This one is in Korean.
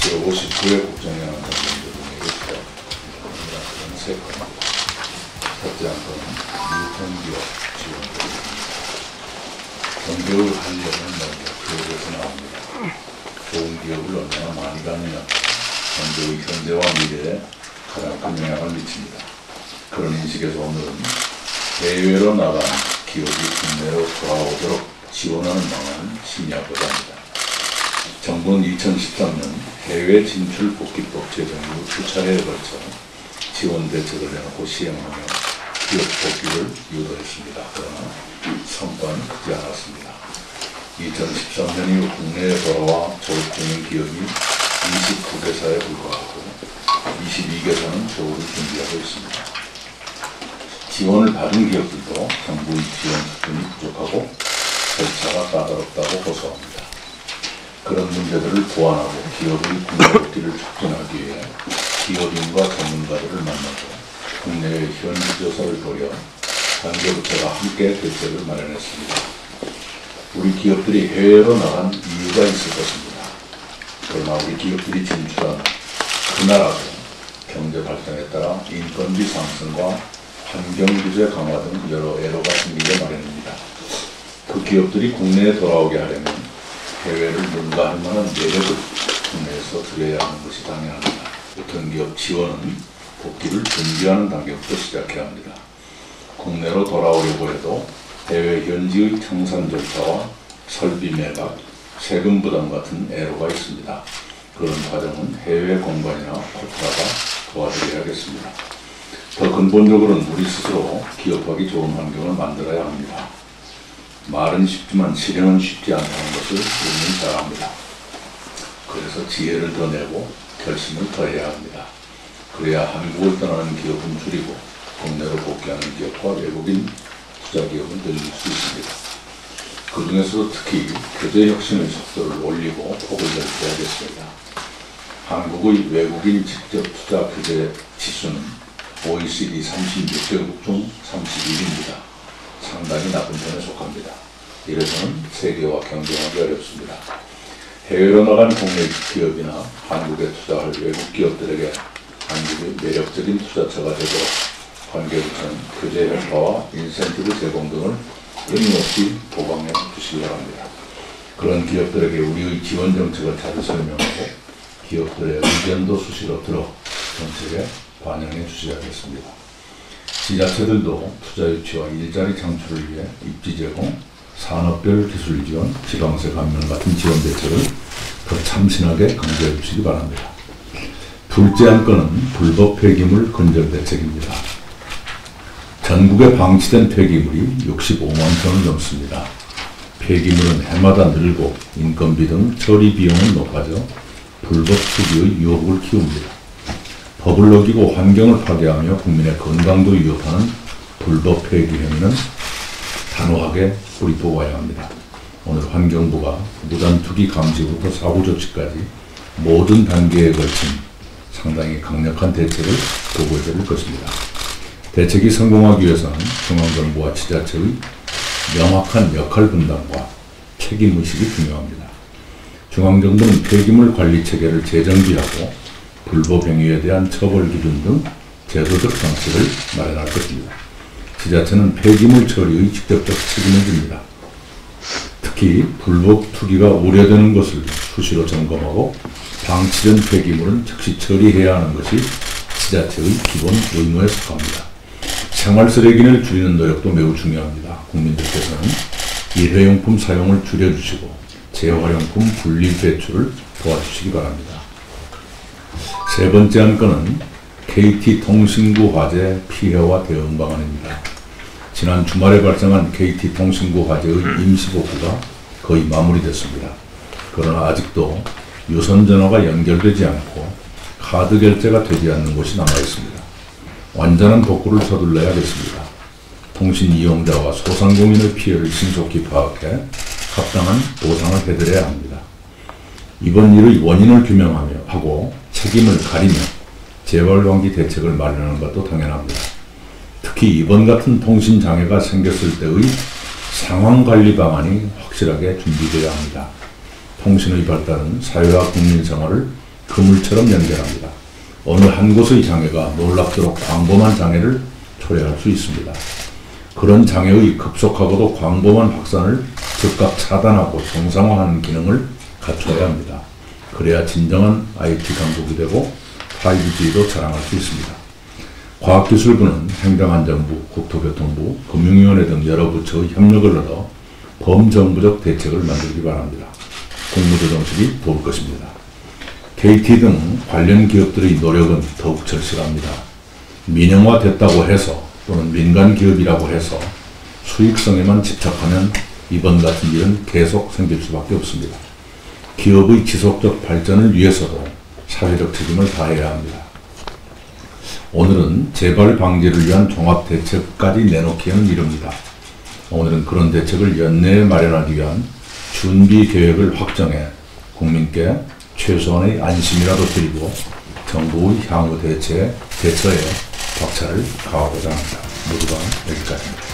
제59회 국정연합 공동대회에서 이런 세 건입니다. 첫째 한 건은 유통기업 지원입니다. 경제를 하려면 먼저 기업에서 나옵니다. 좋은 기업을 얼마나 많이 가느냐 경제의 현재와 미래에 가장 큰 영향을 미칩니다. 그런 인식에서 오늘은 해외로 나간 기업이 국내로 돌아오도록 지원하는 방안을 심의하고자 합니다. 정부는 2013년 해외 진출 복귀법 제정 후 두 차례에 걸쳐 지원 대책을 내놓고 시행하며 기업 복귀를 유도했습니다. 그러나 성과는 크지 않았습니다. 2013년 이후 국내에 돌아와 조업 중인 기업이 29개사에 불과하고 22개사는 조업을 준비하고 있습니다. 지원을 받은 기업들도 정부의 지원 수준이 부족하고 절차가 까다롭다고 호소합니다. 그런 문제들을 보완하고 기업의 국내 복귀를 촉진하기 위해 기업인과 전문가들을 만나고 국내의 현지 조사를 벌여 관계부처가 함께 대책을 마련했습니다. 우리 기업들이 해외로 나간 이유가 있을 것입니다. 그러나 우리 기업들이 진출한 그 나라도 경제 발전에 따라 인건비 상승과 환경규제 강화 등 여러 애로가 생기게 마련입니다. 그 기업들이 국내에 돌아오게 하려면 해외를 능가할 만한 매력을 국내에서 드려야 하는 것이 당연합니다. 어떤 기업 지원은 복귀를 준비하는 단계부터 시작해야 합니다. 국내로 돌아오려고 해도 해외 현지의 청산 절차와 설비 매각, 세금 부담 같은 애로가 있습니다. 그런 과정은 해외 공관이나 코타가 도와드려야겠습니다. 더 근본적으로는 우리 스스로 기업하기 좋은 환경을 만들어야 합니다. 말은 쉽지만 실행은 쉽지 않다는 것을 우리는 잘 압니다. 그래서 지혜를 더 내고 결심을 더 해야 합니다. 그래야 한국을 떠나는 기업은 줄이고 국내로 복귀하는 기업과 외국인 투자 기업은 늘릴 수 있습니다. 그 중에서도 특히 규제 혁신의 속도를 올리고 폭을 넓혀야겠습니다. 한국의 외국인 직접 투자 규제 지수는 OECD 36개국 중 31위입니다. 상당히 나쁜 편에 속합니다. 이래서는 세계와 경쟁하기 어렵습니다. 해외로 나간 국내 기업이나 한국에 투자할 외국 기업들에게 한국의 매력적인 투자처가 되도록 관계부처는 규제 효과와 인센티브 제공 등을 끊임없이 보강해 주시기 바랍니다. 그런 기업들에게 우리의 지원 정책을 잘 설명하고 기업들의 의견도 수시로 들어 정책에 반영해 주셔야겠습니다. 지자체들도 투자 유치와 일자리 창출을 위해 입지 제공, 산업별 기술 지원, 지방세 감면 같은 지원 대책을 더 참신하게 강조해 주시기 바랍니다. 둘째 한 건은 불법 폐기물 건전 대책입니다. 전국에 방치된 폐기물이 65만 톤을 넘습니다. 폐기물은 해마다 늘고 인건비 등 처리 비용은 높아져 불법 투기의 유혹을 키웁니다. 법을 어기고 환경을 파괴하며 국민의 건강도 위협하는 불법 폐기 행위는 단호하게 뿌리 뽑아야 합니다. 오늘 환경부가 무단 투기 감시부터 사후 조치까지 모든 단계에 걸친 상당히 강력한 대책을 보고해 드릴 것입니다. 대책이 성공하기 위해서는 중앙정부와 지자체의 명확한 역할 분담과 책임의식이 중요합니다. 중앙정부는 폐기물 관리 체계를 재정비하고 불법 행위에 대한 처벌 기준 등 제도적 방식을 마련할 것입니다. 지자체는 폐기물 처리의 직접적 책임을 집니다. 특히 불법 투기가 우려되는 것을 수시로 점검하고 방치된 폐기물은 즉시 처리해야 하는 것이 지자체의 기본 의무에 속합니다. 생활 쓰레기를 줄이는 노력도 매우 중요합니다. 국민들께서는 일회용품 사용을 줄여주시고 재활용품 분리 배출을 도와주시기 바랍니다. 세 번째 한 건은 KT통신구 화재 피해와 대응 방안입니다. 지난 주말에 발생한 KT통신구 화재의 임시복구가 거의 마무리됐습니다. 그러나 아직도 유선전화가 연결되지 않고 카드 결제가 되지 않는 곳이 남아있습니다. 완전한 복구를 서둘러야겠습니다. 통신 이용자와 소상공인의 피해를 신속히 파악해 합당한 보상을 해드려야 합니다. 이번 일의 원인을 규명하고 책임을 가리며 재발방지 대책을 마련하는 것도 당연합니다. 특히 이번 같은 통신 장애가 생겼을 때의 상황관리 방안이 확실하게 준비되어야 합니다. 통신의 발달은 사회와 국민 생활을 그물처럼 연결합니다. 어느 한 곳의 장애가 놀랍도록 광범한 장애를 초래할 수 있습니다. 그런 장애의 급속하고도 광범한 확산을 즉각 차단하고 정상화하는 기능을 갖춰야 합니다. 그래야 진정한 IT 강국이 되고 5G도 자랑할 수 있습니다. 과학기술부는 행정안전부, 국토교통부, 금융위원회 등 여러 부처의 협력을 얻어 범정부적 대책을 만들기 바랍니다. 국무조정실이 도울 것입니다. KT 등 관련 기업들의 노력은 더욱 절실합니다. 민영화됐다고 해서 또는 민간기업이라고 해서 수익성에만 집착하면 이번 같은 일은 계속 생길 수밖에 없습니다. 기업의 지속적 발전을 위해서도 사회적 책임을 다해야 합니다. 오늘은 재발 방지를 위한 종합대책까지 내놓기에는 이릅니다. 오늘은 그런 대책을 연내에 마련하기 위한 준비계획을 확정해 국민께 최소한의 안심이라도 드리고 정부의 향후 대처에 박차를 가하고자 합니다. 모두가 여기까지입니다.